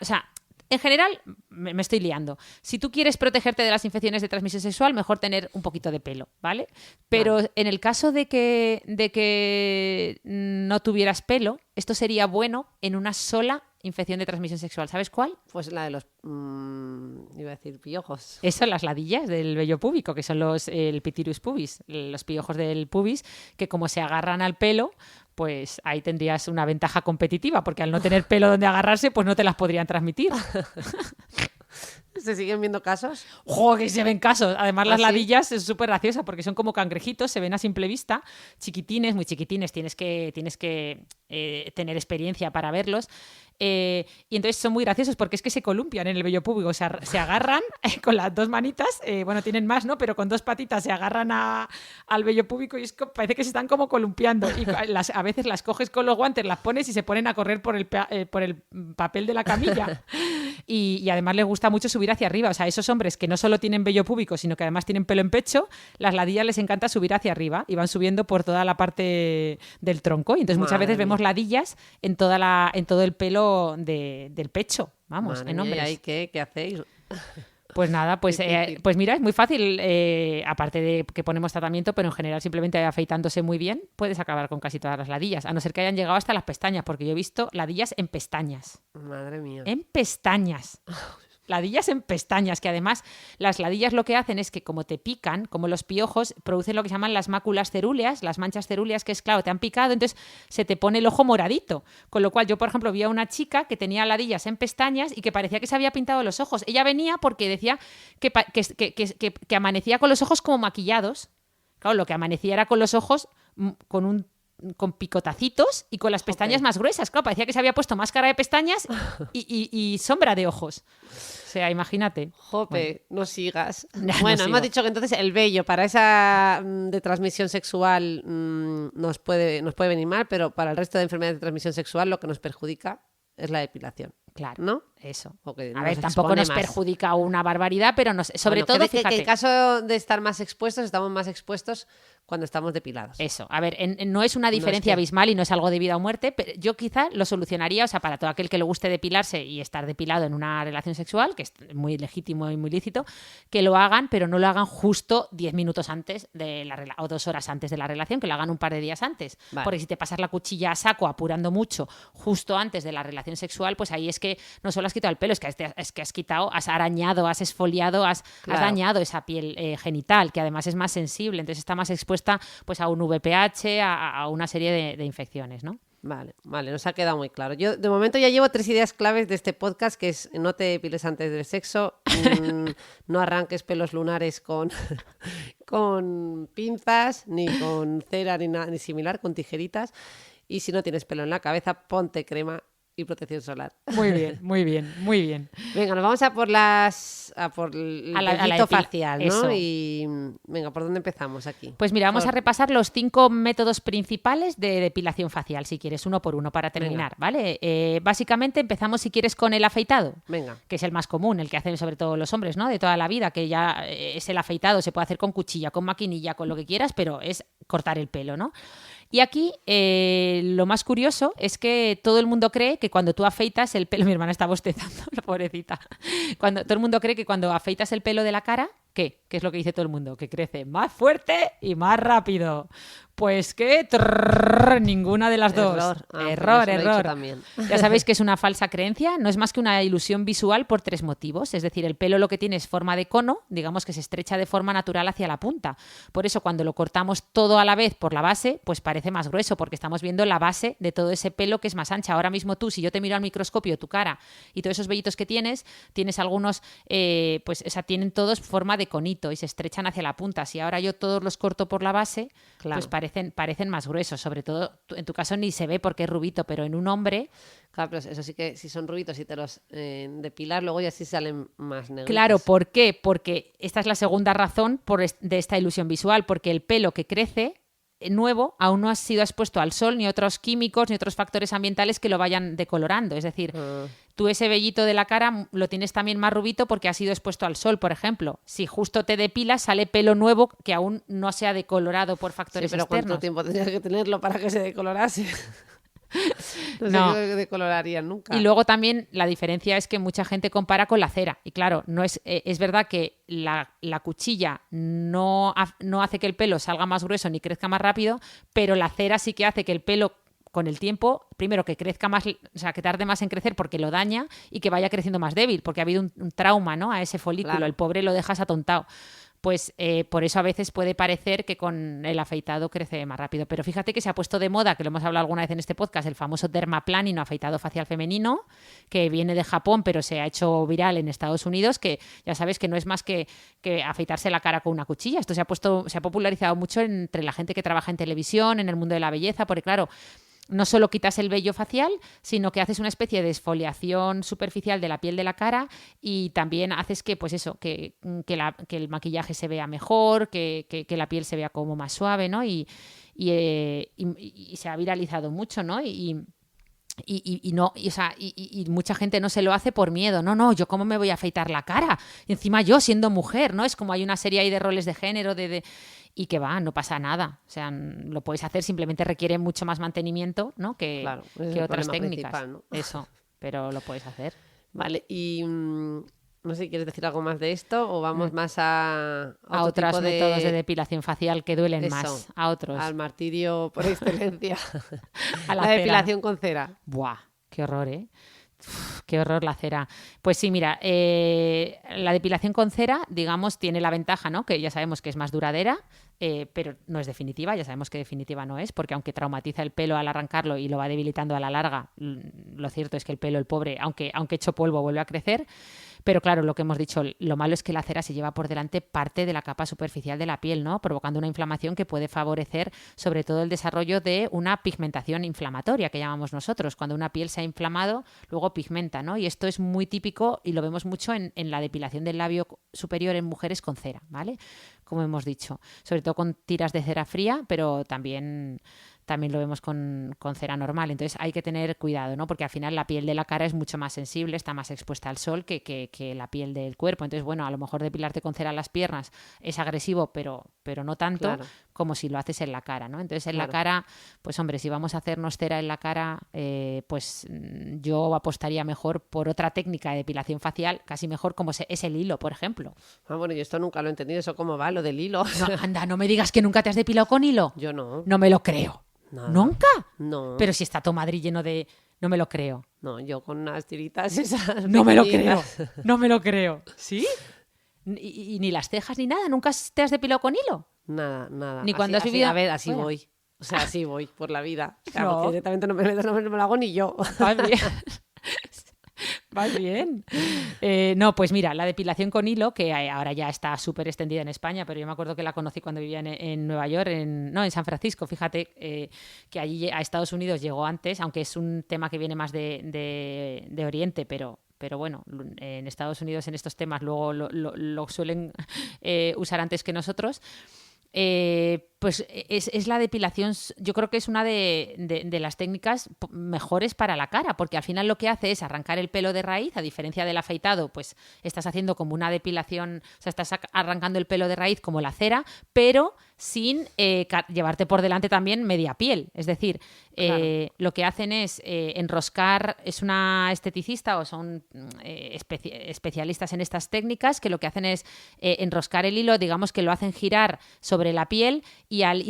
O sea, en general, me estoy liando. Si tú quieres protegerte de las infecciones de transmisión sexual, mejor tener un poquito de pelo, ¿vale? Pero en el caso de que no tuvieras pelo, esto sería bueno en una sola infección de transmisión sexual. ¿Sabes cuál? Pues la de los, iba a decir, piojos. Esas son las ladillas del vello púbico, que son el pitirus pubis, los piojos del pubis, que como se agarran al pelo, pues ahí tendrías una ventaja competitiva, porque al no tener pelo donde agarrarse, pues no te las podrían transmitir. ¿Se siguen viendo casos? ¡Jo, que se ven casos! Además, las ¿sí? ladillas es súper graciosa porque son como cangrejitos, se ven a simple vista, chiquitines, muy chiquitines, tienes que tener experiencia para verlos. Y entonces son muy graciosos porque es que se columpian en el vello púbico, se agarran con las dos manitas, bueno, tienen más, ¿no? Pero con dos patitas se agarran al vello púbico y parece que se están como columpiando. Y a veces las coges con los guantes, las pones y se ponen a correr por el papel de la camilla. y además les gusta mucho subir hacia arriba. O sea, esos hombres que no solo tienen vello púbico, sino que además tienen pelo en pecho, las ladillas les encanta subir hacia arriba y van subiendo por toda la parte del tronco. Y entonces muchas veces vemos ladillas en todo el pelo del pecho. Vamos, Madre en mía, hombres. ¿y ahí qué hacéis? Pues nada, pues mira, es muy fácil, aparte de que ponemos tratamiento, pero en general simplemente afeitándose muy bien, puedes acabar con casi todas las ladillas, a no ser que hayan llegado hasta las pestañas, porque yo he visto ladillas en pestañas. Madre mía. En pestañas. Ladillas en pestañas, que además las ladillas lo que hacen es que como te pican, como los piojos, producen lo que se llaman las máculas cerúleas, las manchas cerúleas, que es claro, te han picado, entonces se te pone el ojo moradito. Con lo cual yo, por ejemplo, vi a una chica que tenía ladillas en pestañas y que parecía que se había pintado los ojos. Ella venía porque decía que amanecía con los ojos como maquillados. Claro, lo que amanecía era con los ojos con picotacitos y con las pestañas más gruesas. Claro, parecía que se había puesto máscara de pestañas y sombra de ojos. O sea, imagínate. Jope, no sigas. No Bueno, sigo. hemos dicho que entonces el vello para esa de transmisión sexual nos puede venir mal, pero para el resto de enfermedades de transmisión sexual lo que nos perjudica es la depilación. Claro, ¿no? eso. Porque A nos ver, tampoco expone nos más. perjudica una barbaridad, pero sobre Bueno, todo, que fíjate. en caso de estar más expuestos, estamos más expuestos cuando estamos depilados. Eso, a ver, no es una diferencia abismal y no es algo de vida o muerte, pero yo quizá lo solucionaría, o sea, para todo aquel que le guste depilarse y estar depilado en una relación sexual, que es muy legítimo y muy lícito, que lo hagan, pero no lo hagan justo 10 minutos antes o 2 horas antes de la relación, que lo hagan un par de días antes. Vale. Porque si te pasas la cuchilla a saco apurando mucho justo antes de la relación sexual, pues ahí es que no solo has quitado el pelo, es que has quitado, has arañado, has esfoliado, has dañado esa piel genital, que además es más sensible, entonces está más expuesta pues a un VPH, a una serie de infecciones, ¿no? Vale, nos ha quedado muy claro. Yo de momento ya llevo 3 ideas claves de este podcast, que es no te depiles antes del sexo, no arranques pelos lunares con pinzas, ni con cera, ni similar, con tijeritas. Y si no tienes pelo en la cabeza, ponte crema y protección solar. Muy bien, muy bien, muy bien. Venga, nos vamos a por el vellito facial, ¿no? Eso. Y venga, ¿por dónde empezamos aquí? Pues mira, vamos a repasar los 5 métodos principales de depilación facial, si quieres, uno por uno, para terminar, ¿vale? Básicamente empezamos, si quieres, con el afeitado, Venga. que es el más común, el que hacen sobre todo los hombres, ¿no? De toda la vida, que ya es el afeitado, se puede hacer con cuchilla, con maquinilla, con lo que quieras, pero es cortar el pelo, ¿no? Y aquí lo más curioso es que todo el mundo cree que cuando tú afeitas el pelo, mi hermana está bostezando, la pobrecita, todo el mundo cree que cuando afeitas el pelo de la cara, ¿qué? ¿Qué es lo que dice todo el mundo? Que crece más fuerte y más rápido. Pues que ninguna de las dos. Error. Ya sabéis que es una falsa creencia, no es más que una ilusión visual por 3 motivos. Es decir, el pelo lo que tiene es forma de cono, digamos que se estrecha de forma natural hacia la punta. Por eso cuando lo cortamos todo a la vez por la base, pues parece más grueso, porque estamos viendo la base de todo ese pelo que es más ancha. Ahora mismo tú, si yo te miro al microscopio tu cara y todos esos vellitos que tienes algunos, tienen todos forma de conito y se estrechan hacia la punta. Si ahora yo todos los corto por la base, pues parecen más gruesos. Sobre todo, en tu caso ni se ve porque es rubito, pero en un hombre... Claro, pero eso sí que si son rubitos y te los depilar, luego ya sí salen más negros. Claro, ¿por qué? Porque esta es la segunda razón de esta ilusión visual, porque el pelo que crece nuevo aún no ha sido expuesto al sol, ni otros químicos, ni otros factores ambientales que lo vayan decolorando. Es decir, tú ese vellito de la cara lo tienes también más rubito porque ha sido expuesto al sol, por ejemplo. Si justo te depilas, sale pelo nuevo que aún no se ha decolorado por factores pero externos. ¿cuánto tiempo tendrías que tenerlo para que se decolorase? No sé qué decolorarían nunca. Y luego también la diferencia es que mucha gente compara con la cera. Y claro, no es verdad que la cuchilla no hace que el pelo salga más grueso ni crezca más rápido, pero la cera sí que hace que el pelo con el tiempo, primero que crezca más, o sea, que tarde más en crecer porque lo daña y que vaya creciendo más débil porque ha habido un trauma, ¿no? A ese folículo. Claro. El pobre lo dejas atontado. Pues por eso a veces puede parecer que con el afeitado crece más rápido. Pero fíjate que se ha puesto de moda, que lo hemos hablado alguna vez en este podcast, el famoso dermaplánino, afeitado facial femenino, que viene de Japón, pero se ha hecho viral en Estados Unidos, que ya sabes que no es más que afeitarse la cara con una cuchilla. Esto se ha popularizado mucho entre la gente que trabaja en televisión, en el mundo de la belleza, porque claro, no solo quitas el vello facial, sino que haces una especie de exfoliación superficial de la piel de la cara y también haces que, pues eso, que el maquillaje se vea mejor, que la piel se vea como más suave, ¿no? Y se ha viralizado mucho, ¿no? Y y mucha gente no se lo hace por miedo. No, yo cómo me voy a afeitar la cara. Y encima yo siendo mujer, ¿no? Es como hay una serie ahí de roles de género, y que va, no pasa nada. O sea, lo puedes hacer, simplemente requiere mucho más mantenimiento, ¿no? que otras técnicas. ¿No? Eso, pero lo puedes hacer. Vale, y no sé si quieres decir algo más de esto o vamos más a otros tipo métodos de depilación facial que duelen más, a otros. Al martirio por excelencia. A la depilación con cera. Buah, qué horror, ¿eh? Uf, qué horror la cera. Pues sí, mira, la depilación con cera, digamos, tiene la ventaja, ¿no? Que ya sabemos que es más duradera, pero no es definitiva, ya sabemos que definitiva no es, porque aunque traumatiza el pelo al arrancarlo y lo va debilitando a la larga, lo cierto es que el pelo, el pobre, aunque hecho polvo, vuelve a crecer. Pero claro, lo que hemos dicho, lo malo es que la cera se lleva por delante parte de la capa superficial de la piel, ¿no? Provocando una inflamación que puede favorecer sobre todo el desarrollo de una pigmentación inflamatoria, que llamamos nosotros. Cuando una piel se ha inflamado, luego pigmenta, ¿no? Y esto es muy típico y lo vemos mucho en la depilación del labio superior en mujeres con cera, ¿vale? Como hemos dicho. Sobre todo con tiras de cera fría, pero también lo vemos con cera normal. Entonces hay que tener cuidado, ¿no? Porque al final la piel de la cara es mucho más sensible, está más expuesta al sol que la piel del cuerpo. Entonces, bueno, a lo mejor depilarte con cera las piernas es agresivo, pero no tanto como si lo haces en la cara, ¿no? Entonces, en la cara, pues hombre, si vamos a hacernos cera en la cara, pues yo apostaría mejor por otra técnica de depilación facial, casi mejor como es el hilo, por ejemplo. Ah, bueno, yo esto nunca lo he entendido. ¿Eso cómo va, lo del hilo? No, anda, no me digas que nunca te has depilado con hilo. Yo no. No me lo creo. Nada. ¿Nunca? No. Pero si está todo Madrid lleno de... No me lo creo. No, yo con unas tiritas esas. No me lo creo. No me lo creo. ¿Sí? ¿Y ni las cejas ni nada? ¿Nunca te has depilado con hilo? Nada. Ni cuando has vivido... A ver, así voy. O sea, así voy por la vida. Claro, porque directamente no me lo hago ni yo. Vas bien. Vas bien. No, pues mira, la depilación con hilo, que ahora ya está súper extendida en España, pero yo me acuerdo que la conocí cuando vivía en Nueva York, en San Francisco. Fíjate que allí a Estados Unidos llegó antes, aunque es un tema que viene más de Oriente, pero bueno, en Estados Unidos en estos temas luego lo suelen usar antes que nosotros. Pues es la depilación, yo creo que es una de las técnicas mejores para la cara, porque al final lo que hace es arrancar el pelo de raíz, a diferencia del afeitado, pues estás haciendo como una depilación, o sea, estás arrancando el pelo de raíz como la cera, pero sin llevarte por delante también media piel. Es decir, lo que hacen es enroscar, es una esteticista o son especialistas en estas técnicas que lo que hacen es enroscar el hilo, digamos que lo hacen girar sobre la piel y al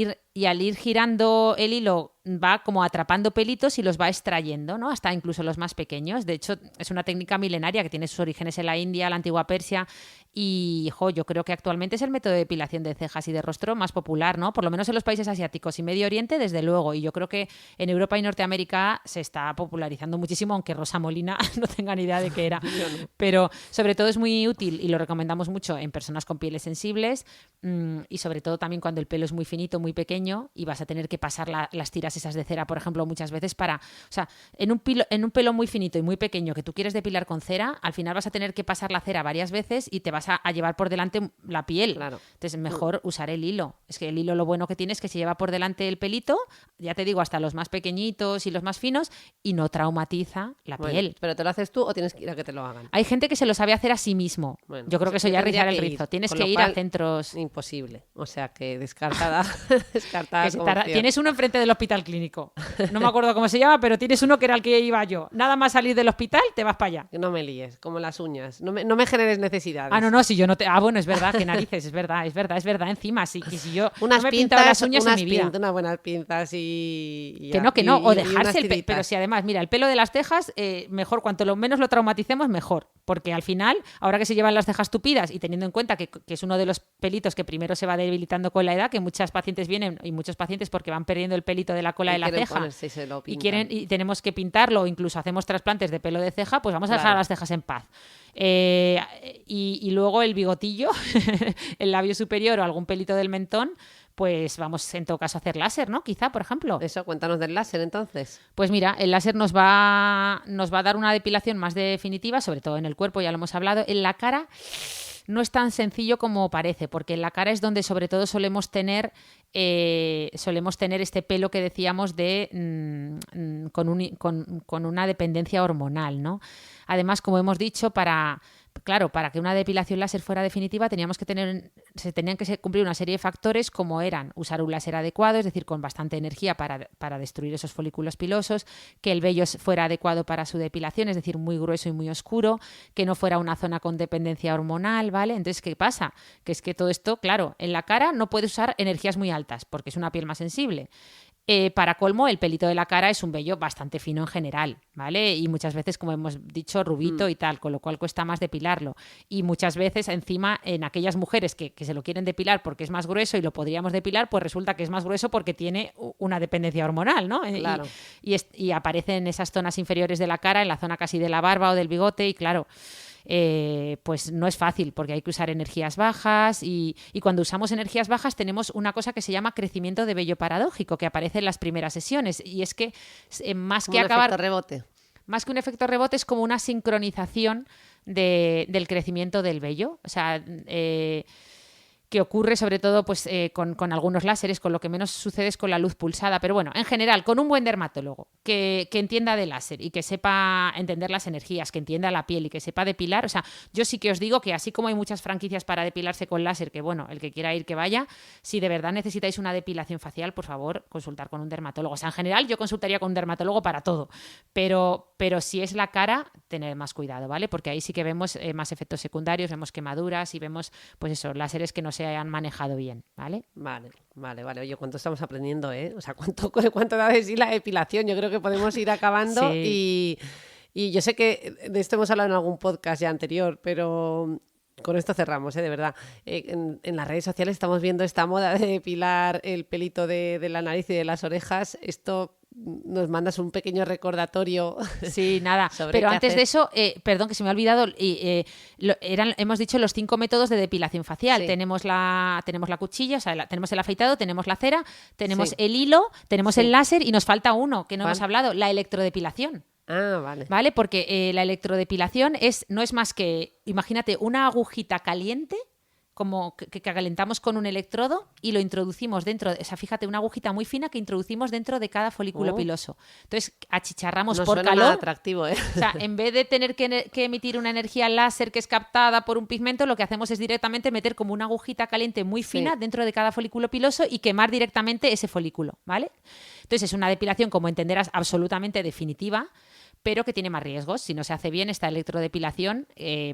ir girando el hilo va como atrapando pelitos y los va extrayendo, ¿no? Hasta incluso los más pequeños. De hecho, es una técnica milenaria que tiene sus orígenes en la India, la antigua Persia y, yo creo que actualmente es el método de depilación de cejas y de rostro más popular, ¿no? Por lo menos en los países asiáticos y Medio Oriente, desde luego. Y yo creo que en Europa y Norteamérica se está popularizando muchísimo, aunque Rosa Molina no tenga ni idea de qué era. Pero sobre todo es muy útil y lo recomendamos mucho en personas con pieles sensibles y sobre todo también cuando el pelo es muy finito, muy pequeño y vas a tener que pasar las tiras esas de cera, por ejemplo, muchas veces o sea, en un pelo muy finito y muy pequeño que tú quieres depilar con cera, al final vas a tener que pasar la cera varias veces y te vas a llevar por delante la piel. Claro. Entonces, mejor usar el hilo. Es que el hilo lo bueno que tiene es que se lleva por delante el pelito, ya te digo, hasta los más pequeñitos y los más finos y no traumatiza la piel. ¿Pero te lo haces tú o tienes que ir a que te lo hagan? Hay gente que se lo sabe hacer a sí mismo. Bueno, yo creo que eso ya es rizar el rizo. Tienes que ir a centros... Imposible. O sea, que descartada. Tienes uno enfrente del hospital clínico. No me acuerdo cómo se llama, pero tienes uno que era el que iba yo. Nada más salir del hospital, te vas para allá. Que no me líes, como las uñas. No me generes necesidades. No, si yo no te... bueno, es verdad, que narices, es verdad. Encima, sí, que si yo unas no me he pinzas, pintado las uñas en mi vida. Unas buenas pinzas y que no, o dejarse el pelo. Pero si además, mira, el pelo de las cejas, mejor, cuanto lo menos lo traumaticemos, mejor. Porque al final, ahora que se llevan las cejas tupidas y teniendo en cuenta que es uno de los pelitos que primero se va debilitando con la edad, que muchas pacientes vienen y muchos pacientes porque van perdiendo el pelito de la cola de la ceja y tenemos que pintarlo o incluso hacemos trasplantes de pelo de ceja, pues vamos a dejar las cejas en paz. Y luego el bigotillo, el labio superior o algún pelito del mentón, pues vamos en todo caso a hacer láser, ¿no? Quizá, por ejemplo. Eso, cuéntanos del láser entonces. Pues mira, el láser nos va a dar una depilación más definitiva, sobre todo en el cuerpo, ya lo hemos hablado. En la cara no es tan sencillo como parece, porque en la cara es donde sobre todo solemos tener este pelo que decíamos con una dependencia hormonal, ¿no? Además, como hemos dicho, para que una depilación láser fuera definitiva se tenían que cumplir una serie de factores, como eran usar un láser adecuado, es decir, con bastante energía para destruir esos folículos pilosos, que el vello fuera adecuado para su depilación, es decir, muy grueso y muy oscuro, que no fuera una zona con dependencia hormonal, ¿vale? Entonces, ¿qué pasa? Que es que todo esto, claro, en la cara no puede usar energías muy altas, porque es una piel más sensible. Para colmo, el pelito de la cara es un vello bastante fino en general, ¿vale? Y muchas veces, como hemos dicho, rubito y tal, con lo cual cuesta más depilarlo. Y muchas veces, encima, en aquellas mujeres que se lo quieren depilar porque es más grueso y lo podríamos depilar, pues resulta que es más grueso porque tiene una dependencia hormonal, ¿no? Claro. Y aparece en esas zonas inferiores de la cara, en la zona casi de la barba o del bigote, y claro... pues no es fácil porque hay que usar energías bajas y cuando usamos energías bajas tenemos una cosa que se llama crecimiento de vello paradójico, que aparece en las primeras sesiones, y es que más que acabar... efecto rebote. Más que un efecto rebote es como una sincronización del crecimiento del vello, o sea... que ocurre sobre todo pues, con algunos láseres, con lo que menos sucede es con la luz pulsada, pero bueno, en general, con un buen dermatólogo que entienda de láser y que sepa entender las energías, que entienda la piel y que sepa depilar, o sea, yo sí que os digo que así como hay muchas franquicias para depilarse con láser, que bueno, el que quiera ir que vaya, si de verdad necesitáis una depilación facial, por favor, consultar con un dermatólogo. O sea, en general yo consultaría con un dermatólogo para todo, pero si es la cara, tened más cuidado, ¿vale? Porque ahí sí que vemos más efectos secundarios, vemos quemaduras y vemos, pues eso, láseres que no se hayan manejado bien, ¿vale? Vale. Oye, ¿cuánto estamos aprendiendo, eh? O sea, ¿cuánto da de sí la depilación? Yo creo que podemos ir acabando. Sí. Y yo sé que de esto hemos hablado en algún podcast ya anterior, pero con esto cerramos, de verdad. En las redes sociales estamos viendo esta moda de depilar el pelito de la nariz y de las orejas. Esto... nos mandas un pequeño recordatorio. Sí, nada. Pero antes de eso, perdón que se me ha olvidado, hemos dicho los 5 métodos de depilación facial. Sí. Tenemos la cuchilla, o sea, tenemos el afeitado, tenemos la cera, tenemos el hilo, tenemos el láser y nos falta uno que no hemos hablado, la electrodepilación. Ah, vale. ¿Vale? Porque la electrodepilación no es más que, imagínate, una agujita caliente como que calentamos con un electrodo y lo introducimos dentro, o sea, fíjate, una agujita muy fina que introducimos dentro de cada folículo piloso. Entonces, achicharramos por calor. Nada atractivo, ¿eh? O sea, en vez de tener que emitir una energía láser que es captada por un pigmento, lo que hacemos es directamente meter como una agujita caliente muy fina dentro de cada folículo piloso y quemar directamente ese folículo, ¿vale? Entonces, es una depilación, como entenderás, absolutamente definitiva, pero que tiene más riesgos. Si no se hace bien esta electrodepilación,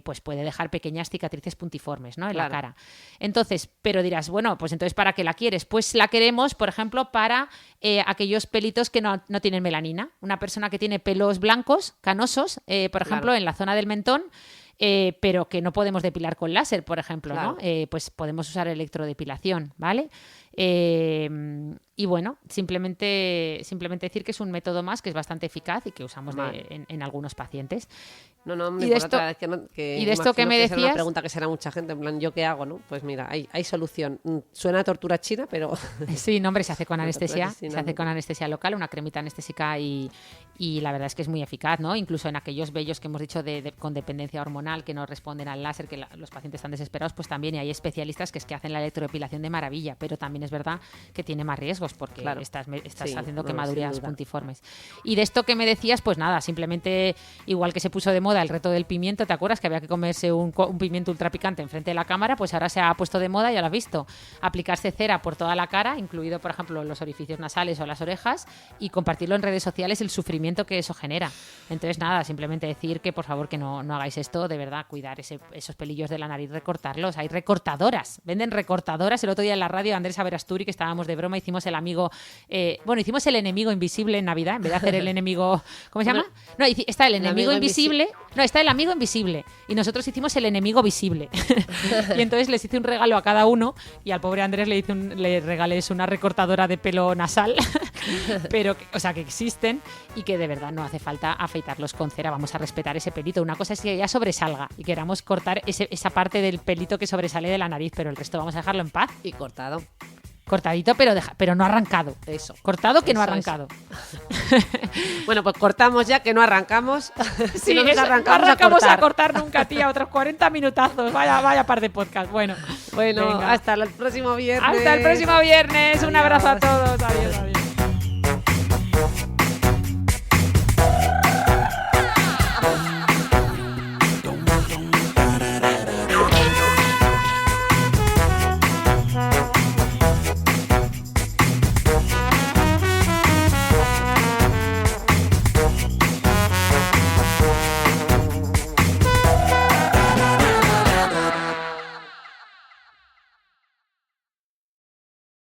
pues puede dejar pequeñas cicatrices puntiformes, ¿no? En la cara. Entonces, pero dirás, bueno, pues entonces ¿para qué la quieres? Pues la queremos, por ejemplo, para aquellos pelitos que no tienen melanina. Una persona que tiene pelos blancos, canosos, por ejemplo, en la zona del mentón, pero que no podemos depilar con láser, por ejemplo, ¿no? Pues podemos usar electrodepilación, ¿vale? Y bueno, simplemente decir que es un método más que es bastante eficaz y que usamos en algunos pacientes. No, y de esto, y de esto que me decías... Será una pregunta que será mucha gente, en plan, ¿yo qué hago, no? Pues mira, hay solución. Suena a tortura china, pero... Sí, no, hombre, se hace con anestesia. Se hace con anestesia local, una cremita anestésica y la verdad es que es muy eficaz, ¿no? Incluso en aquellos vellos que hemos dicho con dependencia hormonal que no responden al láser, que los pacientes están desesperados, pues también hay especialistas que hacen la electrodepilación de maravilla, pero también es verdad que tiene más riesgos porque estás haciendo quemaduras puntiformes. Y de esto que me decías, pues nada, simplemente igual que se puso de moda el reto del pimiento, ¿te acuerdas? Que había que comerse un pimiento ultra picante enfrente de la cámara, pues ahora se ha puesto de moda, ya lo has visto, aplicarse cera por toda la cara, incluido por ejemplo los orificios nasales o las orejas, y compartirlo en redes sociales el sufrimiento que eso genera. Entonces nada, simplemente decir que por favor que no hagáis esto, de verdad, cuidar esos pelillos de la nariz, recortarlos. Hay recortadoras, venden recortadoras. El otro día en la radio Andrés Averasturi, que estábamos de broma, hicimos el enemigo invisible en Navidad, en vez de hacer el enemigo, ¿cómo se llama? No, está el enemigo invisible. No, está el amigo invisible y nosotros hicimos el enemigo visible. Y entonces les hice un regalo a cada uno y al pobre Andrés le regalé una recortadora de pelo nasal, pero que existen y que de verdad no hace falta afeitarlos con cera. Vamos a respetar ese pelito. Una cosa es que ya sobresalga y queramos cortar esa parte del pelito que sobresale de la nariz, pero el resto vamos a dejarlo en paz. Y cortado. Cortadito, pero no arrancado. Eso. Cortado que no ha arrancado. Bueno, pues cortamos ya, que no arrancamos. Sí, no no arrancamos a cortar nunca, tía. Otros 40 minutazos. Vaya par de podcast. Bueno, hasta el próximo viernes. Hasta el próximo viernes. Un abrazo a todos. Adiós.